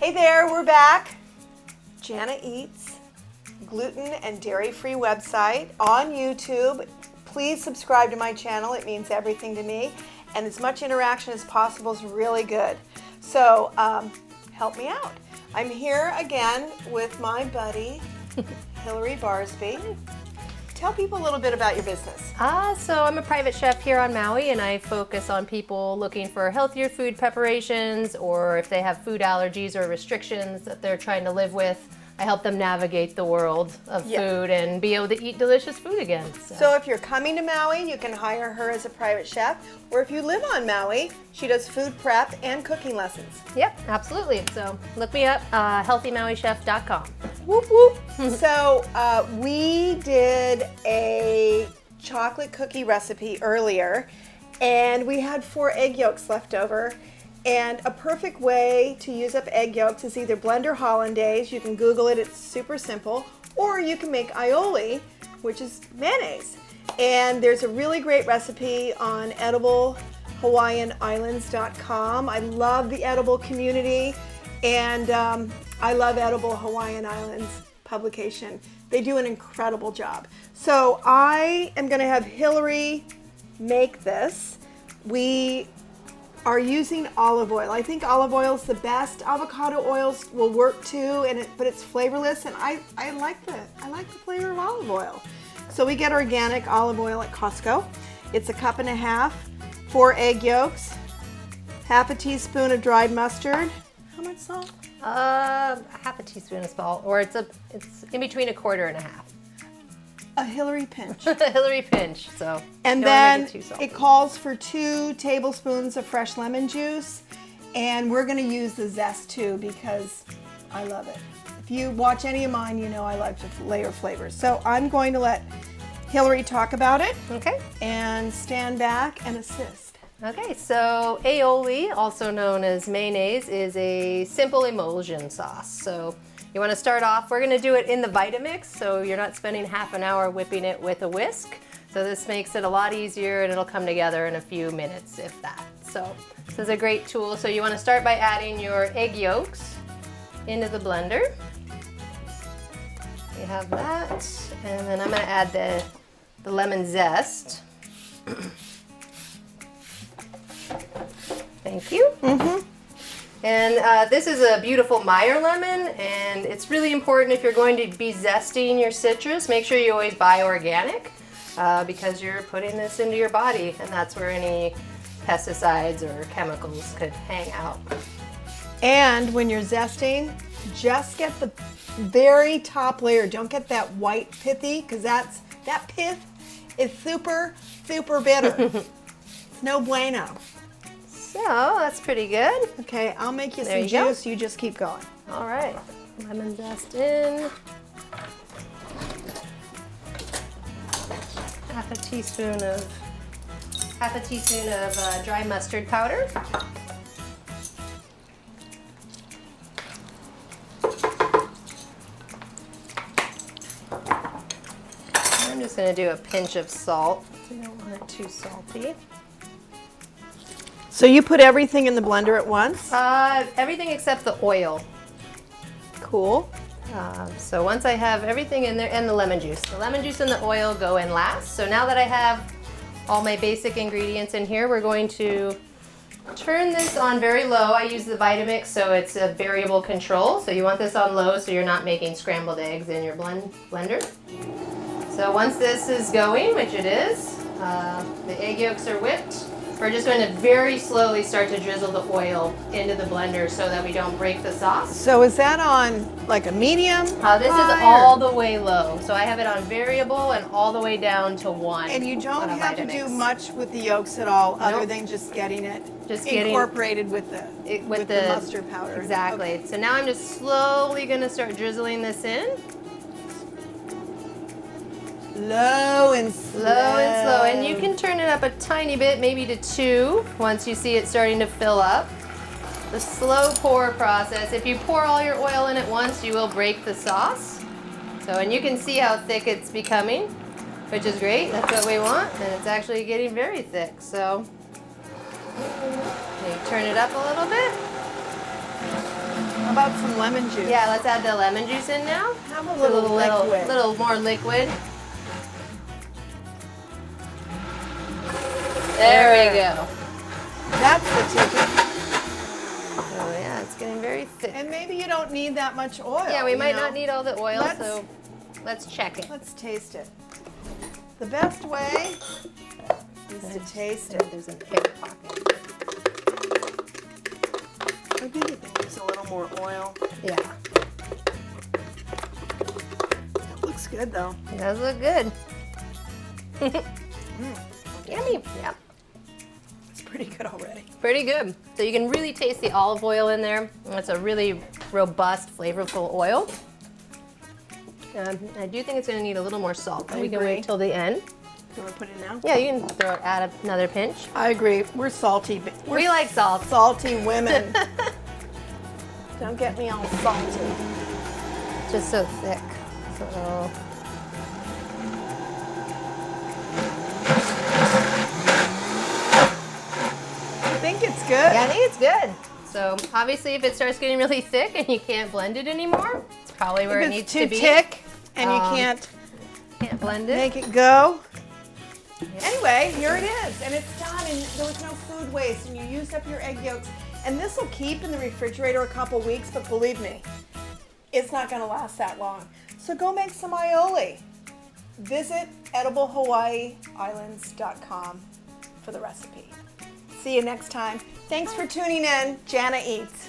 Hey there, we're back. Jana Eats, gluten and dairy-free website on YouTube. Please subscribe to my channel. It means everything to me. And as much interaction as possible is really good. So help me out. I'm here again with my buddy, Hillary Barsby. Tell people a little bit about your business. So I'm a private chef here on Maui, and I focus on people looking for healthier food preparations, or if they have food allergies or restrictions that they're trying to live with. I help them navigate the world of food and be able to eat delicious food again. So if you're coming to Maui, you can hire her as a private chef, or if you live on Maui, she does food prep and cooking lessons. Yep, absolutely. So look me up, healthymauichef.com. Whoop whoop. So we did a chocolate cookie recipe earlier, and we had 4 egg yolks left over. And a perfect way to use up egg yolks is either blend or hollandaise. You can Google it, it's super simple. Or you can make aioli, which is mayonnaise. And there's a really great recipe on ediblehawaiianislands.com. I love the edible community, and I love Edible Hawaiian Islands publication. They do an incredible job. So I am gonna have Hillary make this. We are using olive oil. I think olive oil is the best. Avocado oils will work too, but it's flavorless, and I like the flavor of olive oil. So we get organic olive oil at Costco. It's 1.5 cups, 4 egg yolks, half a teaspoon of dried mustard. How much salt? Half a teaspoon of salt, or it's in between 1/4 and 1/2. A Hillary pinch. Hillary pinch. So and then it calls for 2 tablespoons of fresh lemon juice, and we're going to use the zest too because I love it. If you watch any of mine, you know I like to layer flavors. So I'm going to let Hillary talk about it. Okay. And stand back and assist. Okay, so aioli, also known as mayonnaise, is a simple emulsion sauce. So you want to start off, we're going to do it in the Vitamix, so you're not spending half an hour whipping it with a whisk. So this makes it a lot easier, and it'll come together in a few minutes, if that. So this is a great tool. So you want to start by adding your egg yolks into the blender. You have that, and then I'm going to add the lemon zest. Thank you. And this is a beautiful Meyer lemon, and it's really important if you're going to be zesting your citrus, make sure you always buy organic because you're putting this into your body, and that's where any pesticides or chemicals could hang out. And when you're zesting, just get the very top layer. Don't get that white pithy, because that pith is super, super bitter. It's no bueno. So that's pretty good. Okay, I'll make you some juice. You just keep going. All right, lemon zest in. Half a teaspoon of dry mustard powder. I'm just going to do a pinch of salt. We don't want it too salty. So you put everything in the blender at once? Everything except the oil. Cool. So once I have everything in there, and the lemon juice. The lemon juice and the oil go in last. So now that I have all my basic ingredients in here, we're going to turn this on very low. I use the Vitamix, so it's a variable control. So you want this on low so you're not making scrambled eggs in your blender. So once this is going, which it is, the egg yolks are whipped. We're just going to very slowly start to drizzle the oil into the blender so that we don't break the sauce. So is that on like a medium? This is all the way low. So I have it on variable and all the way down to 1. And you don't have to do much with the yolks at all, other than just getting it incorporated with the mustard powder. Exactly. Okay. So now I'm just slowly going to start drizzling this in. Low and slow. Low and slow. And you can turn it up a tiny bit, maybe to 2, once you see it starting to fill up. The slow pour process, if you pour all your oil in at once, you will break the sauce. So, and you can see how thick it's becoming, which is great. That's what we want. And it's actually getting very thick. So, you turn it up a little bit. How about some lemon juice? Yeah, let's add the lemon juice in now. Have a little liquid. Little more liquid. There we go. That's the ticket. Oh yeah, it's getting very thick. And maybe you don't need that much oil. Yeah, we you might know? not need all the oil, Let's- so let's check it. Let's taste it. The best way is to taste it. There's an air pocket. I think you can use a little more oil. Yeah, It looks good though. it does look good. Yummy. Yeah, It's pretty good already. pretty good. So you can really taste the olive oil in there. It's a really robust, flavorful oil. I do think it's going to need a little more salt, but I we can agree. wait till the end. You want to put it now? Yeah, you can add another pinch. I agree. We're salty. We like salt. Salty women. Don't get me all salty. Just so thick. So I think it's good. yeah, I think it's good. So obviously, if it starts getting really thick and you can't blend it anymore, it's probably where If it it's needs too to be. thick and you Um, can't Can't blend it. make it go. Anyway, here it is, and it's done, and there was no food waste, and you used up your egg yolks. And this will keep in the refrigerator a couple weeks, but believe me, it's not going to last that long. So go make some aioli. Visit ediblehawaiiislands.com for the recipe. See you next time. Thanks for tuning in. Jana Eats.